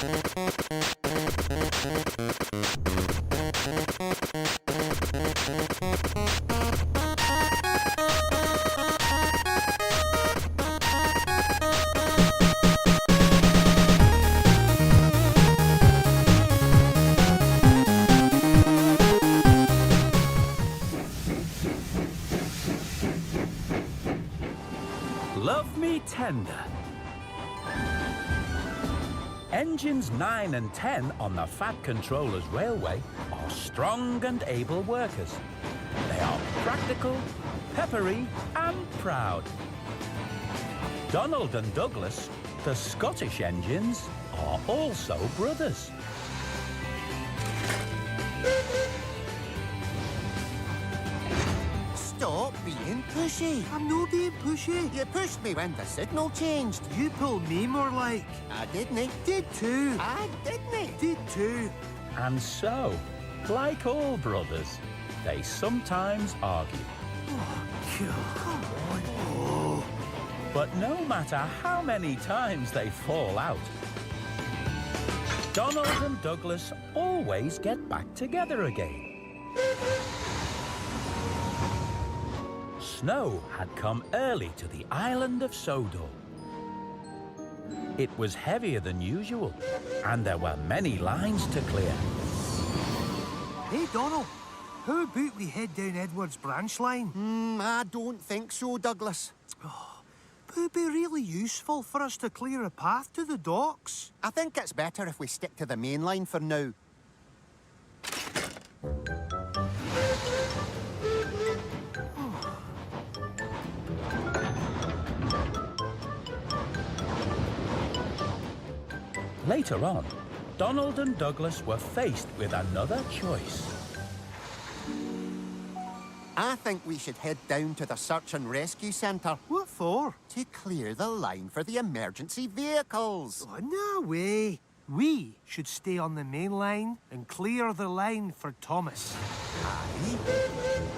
Love me tender. Engines 9 and 10 on the Fat Controller's railway are strong and able workers. They are practical, peppery and proud. Donald and Douglas, the Scottish engines, are also brothers. Stop being pushy. I'm not being pushy. You pushed me when the signal changed. You pulled me more like. I didn't. Did too. I didn't. Did too. And so, like all brothers, they sometimes argue. Oh, come on. Oh. But no matter how many times they fall out, Donald and Douglas always get back together again. Snow had come early to the island of Sodor. It was heavier than usual, and there were many lines to clear. Hey, Donald. How about we head down Edward's branch line? I don't think so, Douglas. It would be really useful for us to clear a path to the docks. I think it's better if we stick to the main line for now. Later on, Donald and Douglas were faced with another choice. I think we should head down to the search and rescue centre. What for? To clear the line for the emergency vehicles. Oh, no way. We should stay on the main line and clear the line for Thomas. Aye,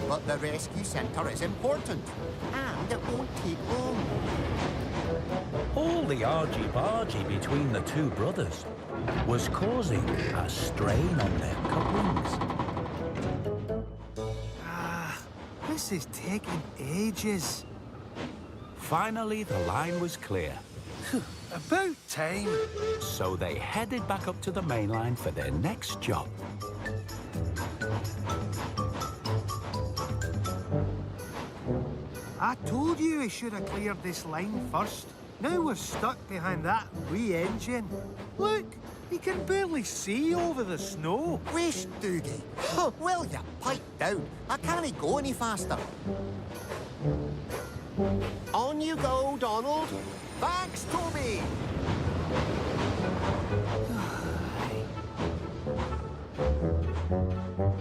but the rescue centre is important, and it won't take long. All the argy-bargy between the two brothers was causing a strain on their couplings. This is taking ages. Finally, the line was clear. About time. So they headed back up to the main line for their next job. I told you I should have cleared this line first. Now we're stuck behind that wee engine. Look, you can barely see over the snow. Wish, Doogie. Will you pipe down? I can't go any faster. On you go, Donald. Thanks, Toby.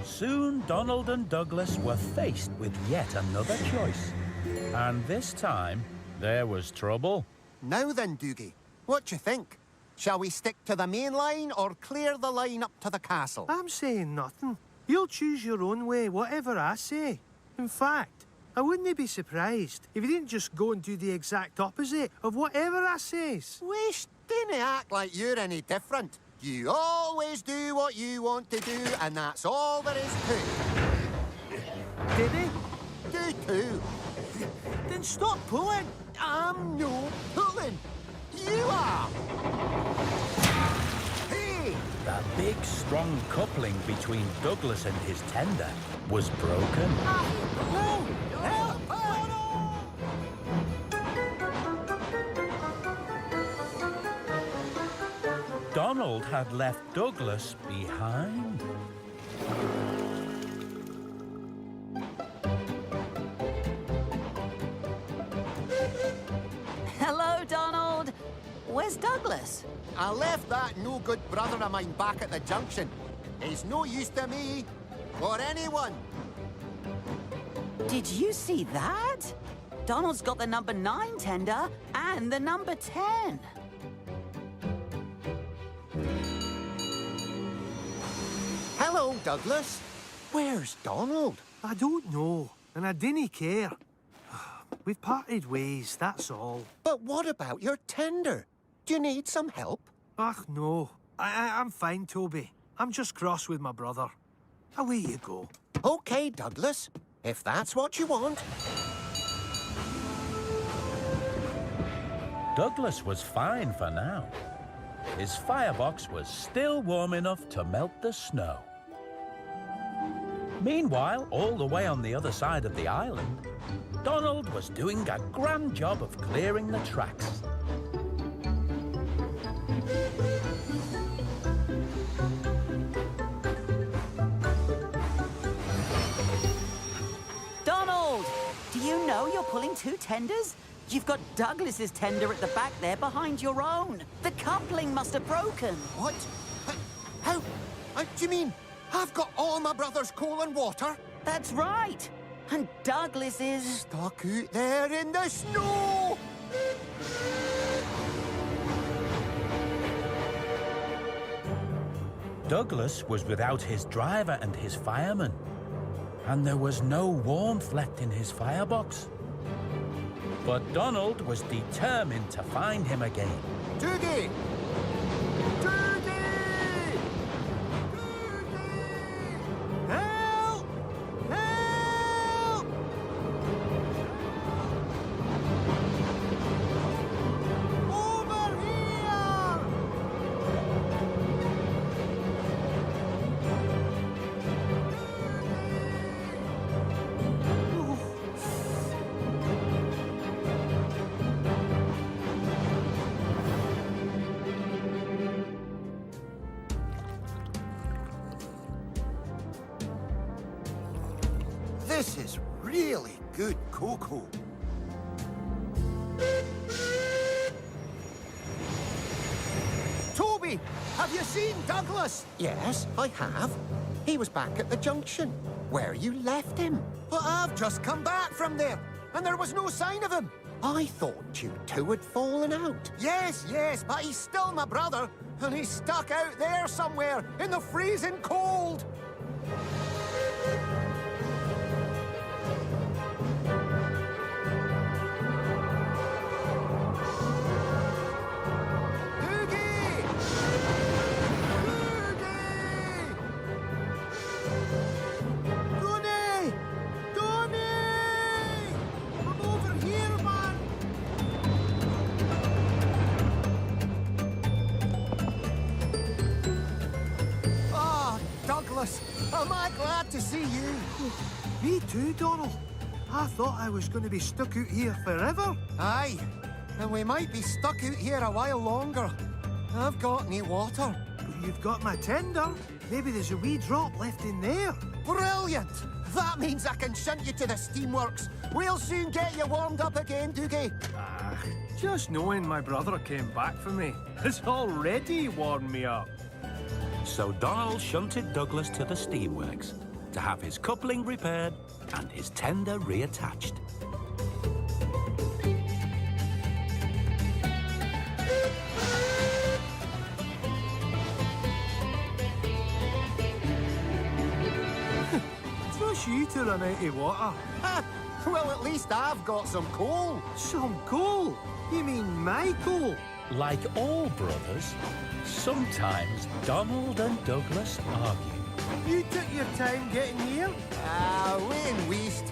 Soon, Donald and Douglas were faced with yet another choice. And this time, there was trouble. Now then, Doogie, what do you think? Shall we stick to the main line or clear the line up to the castle? I'm saying nothing. You'll choose your own way, whatever I say. In fact, I wouldn't be surprised if you didn't just go and do the exact opposite of whatever I says. Wish, didn't act like you're any different. You always do what you want to do, and that's all there is to it. Did he? Do too. Then stop pulling. I'm no pulling. You are. Hey! The big, strong coupling between Douglas and his tender was broken. No! Help! Donald had left Douglas behind. Hello, Donald. Where's Douglas? I left that no-good brother of mine back at the junction. He's no use to me or anyone. Did you see that? Donald's got the number 9 tender and the number 10. Hello, Douglas. Where's Donald? I don't know, and I didn't care. We've parted ways, that's all. But what about your tender? Do you need some help? Ach, no. I'm fine, Toby. I'm just cross with my brother. Away you go. OK, Douglas, if that's what you want. Douglas was fine for now. His firebox was still warm enough to melt the snow. Meanwhile, all the way on the other side of the island, Donald was doing a grand job of clearing the tracks. Donald! Do you know you're pulling two tenders? You've got Douglas's tender at the back there behind your own. The coupling must have broken. What? How? Do you mean I've got all my brother's coal and water? That's right. And Douglas is... Stuck out there in the snow! Douglas was without his driver and his fireman, and there was no warmth left in his firebox. But Donald was determined to find him again. Doogie! Doogie! Help! Help! Over here! This is really good cocoa. Toby, have you seen Douglas? Yes, I have. He was back at the junction, where you left him. But I've just come back from there, and there was no sign of him. I thought you two had fallen out. Yes, but he's still my brother, and he's stuck out there somewhere in the freezing cold. Am I glad to see you? Me too, Donald. I thought I was going to be stuck out here forever. Aye, and we might be stuck out here a while longer. I've got any water. But you've got my tender. Maybe there's a wee drop left in there. Brilliant! That means I can shunt you to the steamworks. We'll soon get you warmed up again, Doogie. Just knowing my brother came back for me has already warmed me up. So Donald shunted Douglas to the steamworks to have his coupling repaired and his tender reattached. Trust you to run out of water. Well, at least I've got some coal. Some coal? You mean my coal? Like all brothers, sometimes Donald and Douglas argue. You took your time getting here? Win weast.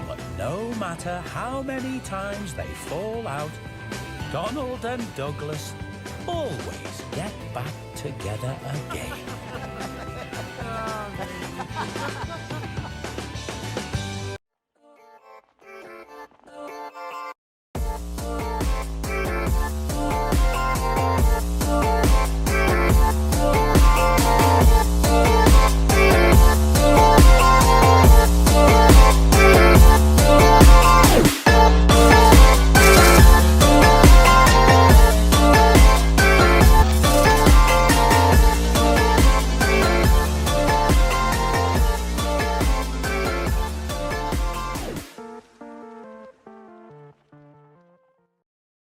But no matter how many times they fall out, Donald and Douglas always get back together again.